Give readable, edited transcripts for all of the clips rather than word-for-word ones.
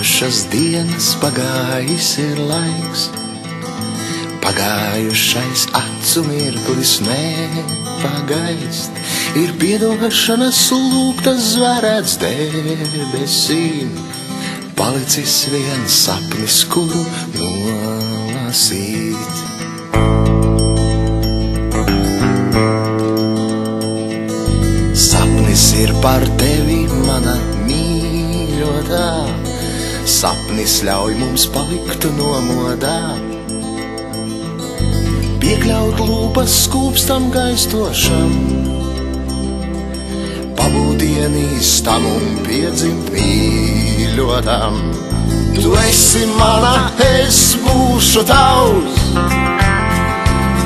Piedošas dienas pagājis ir laiks, pagājušais acu mirklis nepagaist. Ir piedošanas lūgtas zvērēts debesīm, palicis viens sapnis, kuru nolasīt. Sapnis ir par tevi, mana mīļotā, sapnis ļauj mums palikt nomodā, piekļaut lūpas skūpstam gaistošam, pabūt ienīstam un piedzimt mīļotam. Tu esi mana, es būšu tavs,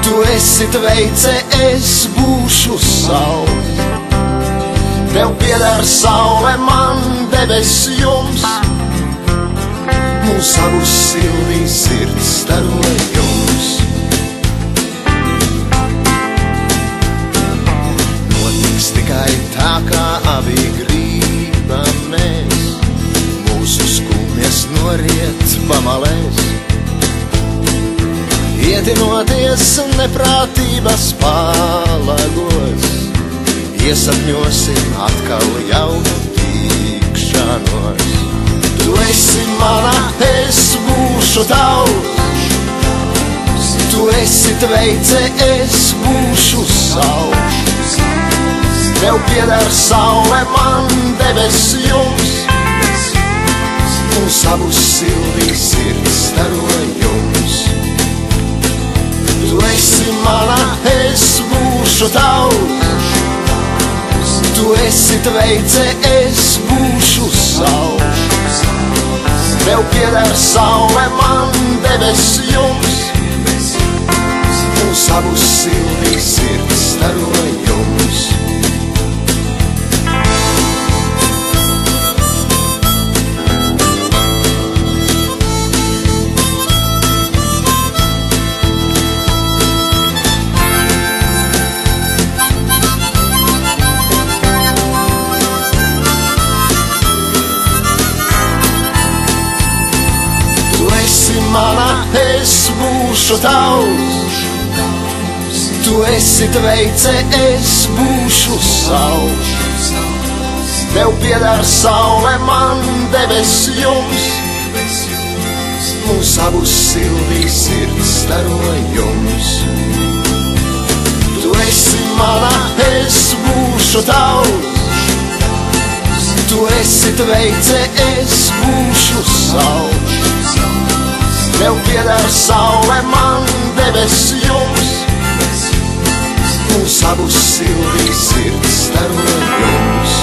tu esi tveice, es būšu savs. Tev pieder saule, man debes jums, mūs abus sildīs sirds starojums. Notiks tikai tā, kā abi gribamies, mūsu skumjas noriet pamalēs, ietinoties neprātības pālagos, iesapņosim atkal jaunu tikšanos. Tu esi mana, es būšu tavs, tu esi tveice, es būšu savs. Tev pieder saule, man debes jums, mūs abus sildīs sirds starojums. Tu esi mana, es būšu tavs, tu esi tveice, es būšu savs. Tev pieder saule, man debes jums, mūs abus sildīs sirds starojums. Mana, es būšu tavs, tu esi tveice, es būšu savs. Tev pieder saule, man debes jums, mūs abus sildīs sirds starojums. Tu esi mana, es būšu tavs, tu esi tveice, es būšu savs. Tev pieder saule, man debes jums, mūs abus sildīs sirds starojums.